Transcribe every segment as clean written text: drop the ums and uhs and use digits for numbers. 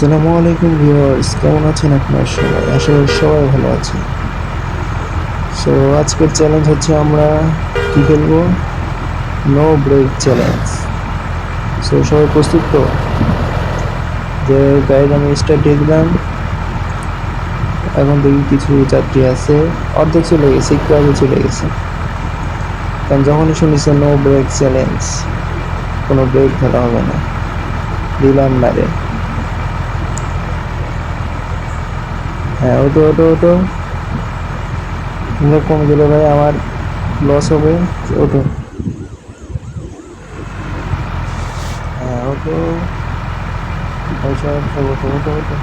আসসালামু আলাইকুম ভিউয়ার্স, কেমন আছেন আপনারা সবাই? আশা করি সবাই ভালো আছে। সো আজকের চ্যালেঞ্জ হচ্ছে আমরা কি খেলবো? No break challenge. সো সবাই প্রস্তুত তো? যে গাইড আমি স্টার্ট দিয়ে দিলাম। এখন দেখি কিছু যাত্রী আছে, অর্ধেক চলে গেছে, একটু আগে চলে গেছে। কারণ যখনই শুনেছে নো ব্রেক চ্যালেঞ্জ, কোনো ব্রেক ধরা হবে না, দিলাম মারে। হ্যাঁ, ওটো ওটো ওটো, তোমরা কম গেলে ভাই আমার লস হবে। ওটো, হ্যাঁ ওটো, সব সব ওটো ওটো ওটো।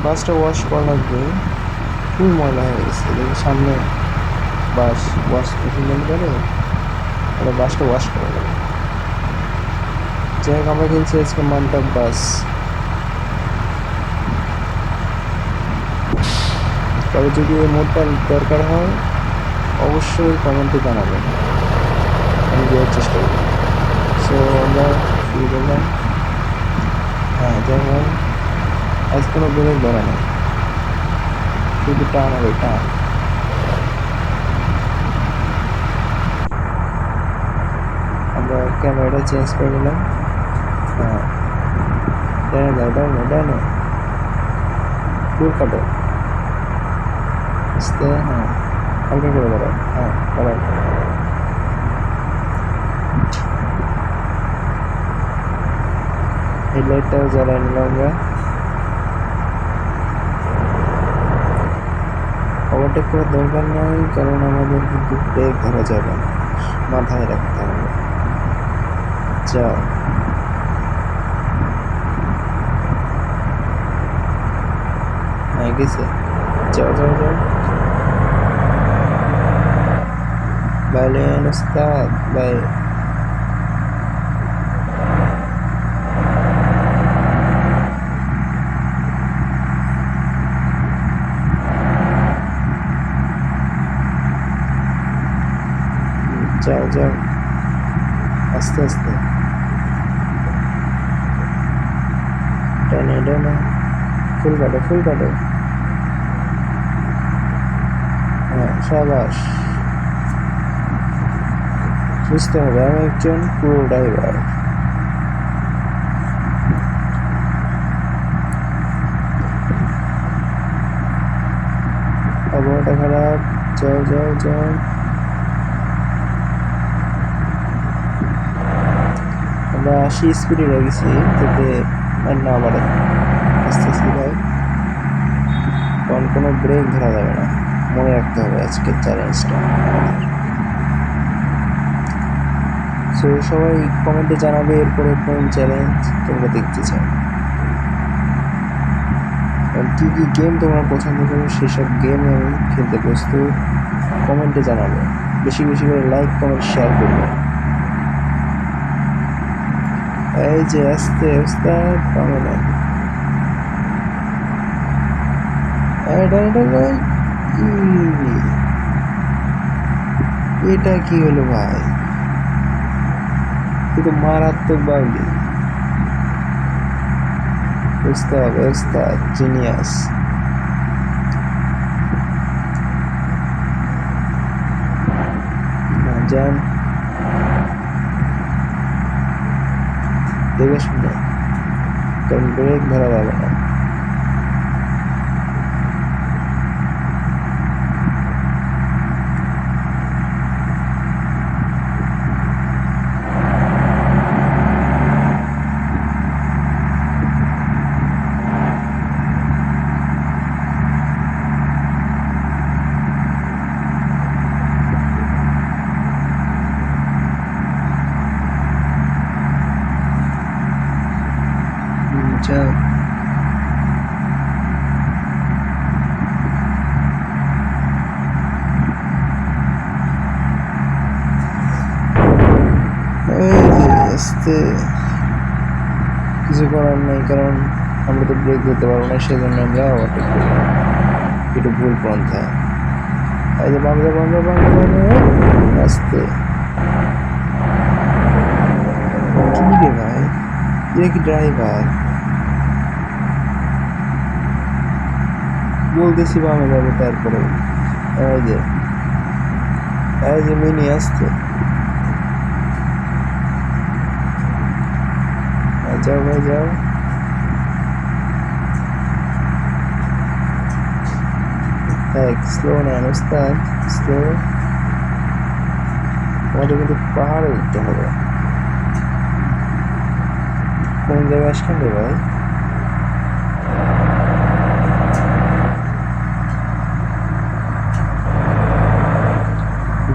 বাসটা ওয়াশ করা লাগবে, খুব ময়লা হয়ে গেছে। দেখি সামনে বাস ওয়াশ মেশিন করে, ওরা বাসটা ওয়াশ করা লাগবে। যাই হোক, আমরা খেলছি আজকে মান্টাপ বাস। তবে যদি এই মোডটা দরকার হয় অবশ্যই কমেন্টে জানাবেন, আমি দেওয়ার চেষ্টা করব। সো আমরা শুরু করলাম। হ্যাঁ যাই হোক, আজ কোনো ব্রেক ধরা নেই, শুধু টান হবে টান। আমরা ক্যামেরাটা চেঞ্জ করে নিলাম। হ্যাঁ, ডানে দাও, ডানে ডানে, ফুল কাটো আস্তে। হ্যাঁ, হালকা করে বাড়াও। হ্যাঁ বাড়াও। হেডলাইটটাও জ্বালাই নিলাম আমরা। ওভারটেক করার দরকার নাই, কারণ আমাদের কিন্তু ব্রেক ধরা যাবে না, মাথায় রাখতে হবে। যাও, হ্যাঁ গেছে, যাও যাও যাও। বাইলেন ওস্তাদ বাই। যাও যাও, আস্তে আস্তে, ডানে ডানে, ফুল কাটো ফুল কাটো। হ্যাঁ সাবাস। বুঝতে হবে আমি একজন প্রো ড্রাইভার। আবহাওয়াটা খারাপ, যাও যাও যাও। আমরা 80 স্পিডে রেখেছি, যাতে আর না বাড়ে, আস্তে আস্তে ভাই, কারণ কোনো ব্রেক ধরা যাবে না। মনে রাখতে হবে আজকের চ্যালেঞ্জটা। সো সবাই কমেন্টে জানাবে এরপরে কোন চ্যালেঞ্জ তোমরা দেখতে চাও, আর কী কী গেম তোমরা পছন্দ করো সেসব গেম আমি খেলতে প্রস্তুত। কমেন্টে জানাবে, বেশি বেশি করে লাইক কমেন্ট শেয়ার করবে। এই যে আস্তে ওস্তাদ পাবে না। এটা কি হলো ভাই? কিন্তু মারাত্মক বাউলি। বুঝতে হবে ওস্তাদ, জিনিয়াস। যান, দেখে শুনে, কারণ ব্রেক ধরা যাবে না। যাও, এই যে আস্তে, কিছু করার নেই, কারণ আমরা তো ব্রেক দিতে পারবো না, সেজন্য আমরা ওভারটেক করলাম। একটু ভুল পন্থা। এই যে বাংলা বাংলা বাংলা বাংলা, আস্তে। কি রে ভাই, এরা কি ড্রাইভার? বলতেছি বামে যাবে, তারপরে এই যে মিনি আসছে। যাও ভাই যাও। স্লো নেন ওস্তাদ, স্লো। আমাদের কিন্তু পাহাড়ে উঠতে হবে। কোন জায়গায় আসলাম রে ভাই?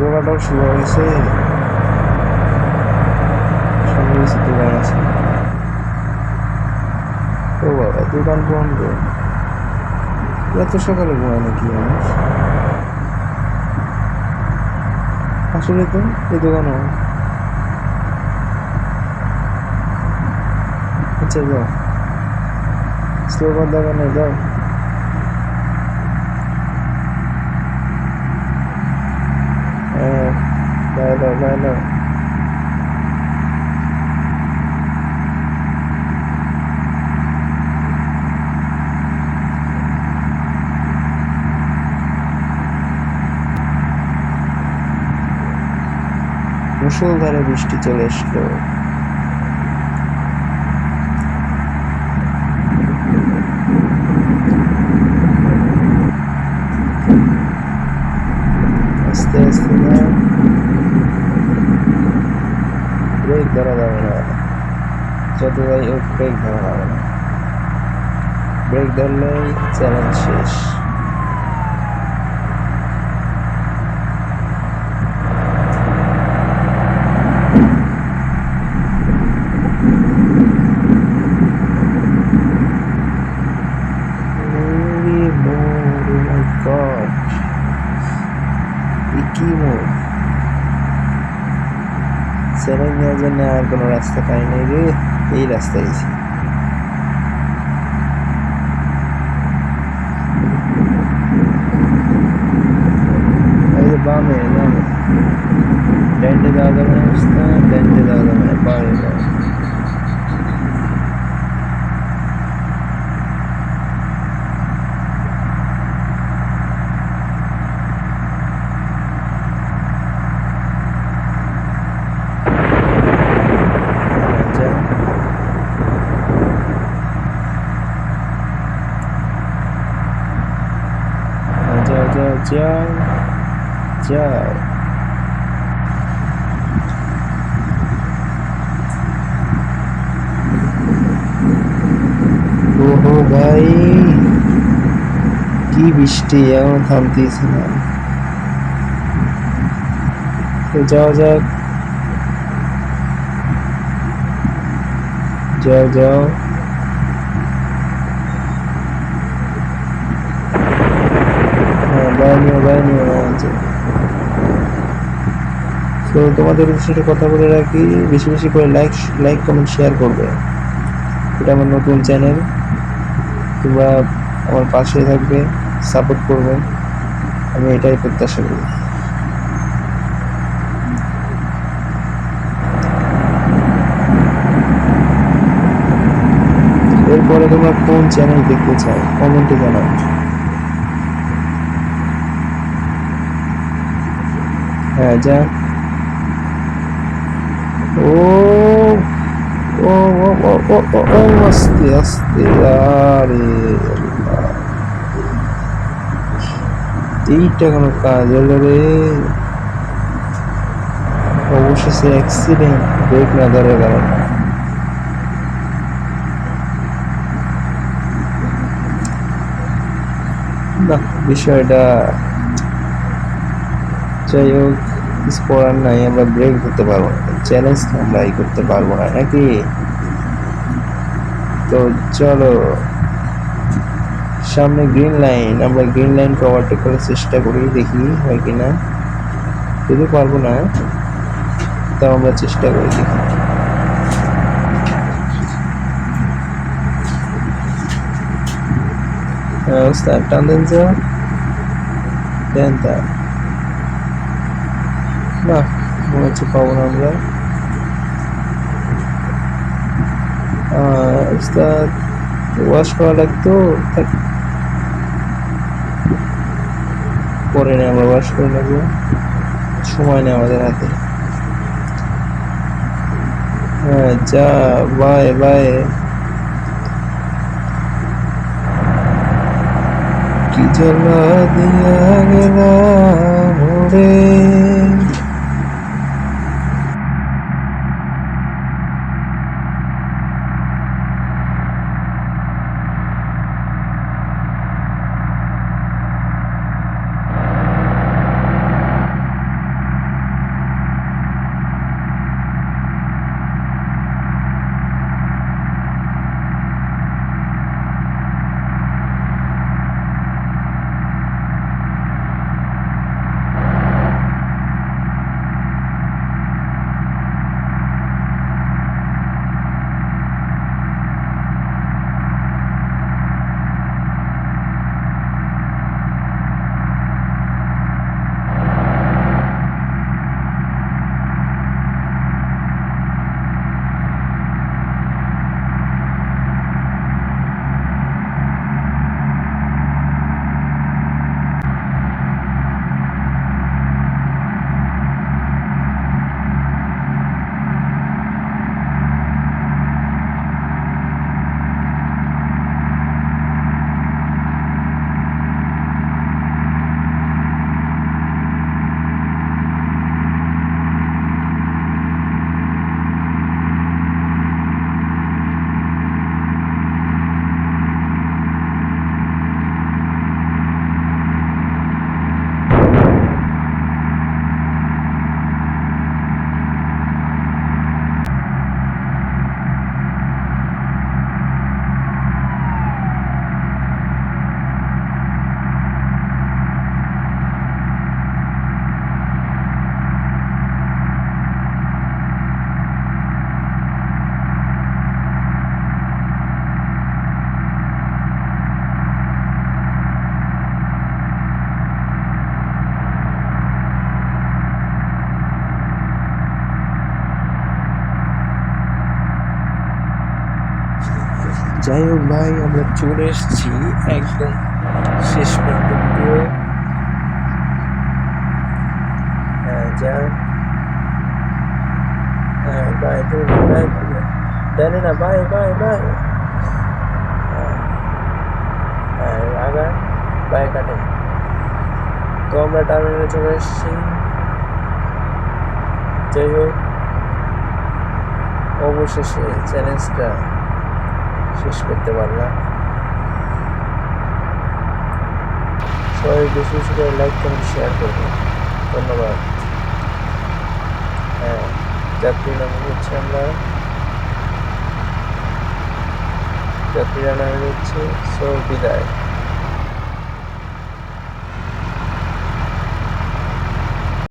দোকানটাও শুরু হয়ে গেছে, সামনে কিছু দোকান আছে। ও বাবা, দোকান বন্ধ। এত সকালে ঘুমায় নাকি মানুষ? আসলে তো এই দোকানও। আচ্ছা যাও, স্লো কর দোকানে যাও। হ্যাঁ, গায়ে দাও গায়ে দাও। মুষলধারে বৃষ্টি চলে আসলো। আস্তে আস্তে না, ব্রেক ধরা যাবে না। যত যাই হোক ব্রেক ধরা যাবে না, ব্রেক ধরলেই চ্যালেঞ্জ শেষ। কি মোড়, চ্যালেঞ্জ নেওয়ার জন্য আর কোনো রাস্তা পাই নাই রে, এই রাস্তায় গেছি। বামে বামে, ডাইন্ডে যাওয়া যাবে না, ডাইন্ডে যাওয়া যাবে না, বামে বামে। যাও যাও যাও যাও। ওহো ভাই, কি বৃষ্টি, এখন থামতেছে না। যাও যাও যাও যাও। হ্যাঁ, বাইরে আছে। তো তোমাদের সাথে কথা বলে রাখি, বেশি বেশি করে লাইক কমেন্ট শেয়ার করবে। এটা আমার নতুন চ্যানেল, তোমরা আমার পাশে থাকবে, সাপোর্ট করবে, আমি এটাই প্রত্যাশা করি। এরপরে তোমরা কোন চ্যানেল দেখতে চাও কমেন্টে জানাও। হ্যাঁ যা। ও ও ও ও ও ও ও, আস্তে আস্তে। আরে এইটা কোনো কাজ হলো রে? অবশেষে অ্যাক্সিডেন্ট, ব্রেক না ধরার কারণে। না, বিষয়টা যাই হোক, কিছু করার নাই, আমরা ব্রেক ধরতে পারবো না, চ্যালেঞ্জ আমরা করতে পারবো না নাকি? তো চলো, সামনে গ্রিন লাইন, আমরা গ্রিন লাইনকে ওভারটেক করার চেষ্টা করি, দেখি হয় কিনা। যদি পারবো না, তাও আমরা চেষ্টা করে দেখি। টান দেন যা, দেন তা। না, মনে হচ্ছে পাবো না আমরা। উস্তাদ ওয়াশ করা লাগতো, থাক, পরে নেই, আমরা ওয়াশ করে নেবো, সময় নেই আমাদের হাতে। হ্যাঁ যা, বাই বাই। কি জ্বালা দিয়া গেলাম রে। যাই হোক ভাই, আমরা চলে এসেছি একদম শেষ প্রান্ত ভিডিও। হ্যাঁ যা, হ্যাঁ বাই, তুমি বাই, জানি না, বাই বাই বাই। হ্যাঁ আগা, বাই কাটে। তো আমরা টার্মিনালে চলে এসেছি। যাই হোক, অবশেষে চ্যালেঞ্জটা শেষ করতে পারলাম। সবাই বেশি বেশি করে লাইক কমেন্ট শেয়ার করবেন, ধন্যবাদ। হ্যাঁ, যাত্রীরা নামে হচ্ছে, আমরা যাত্রীরা নামে হচ্ছে, সো বিদায়।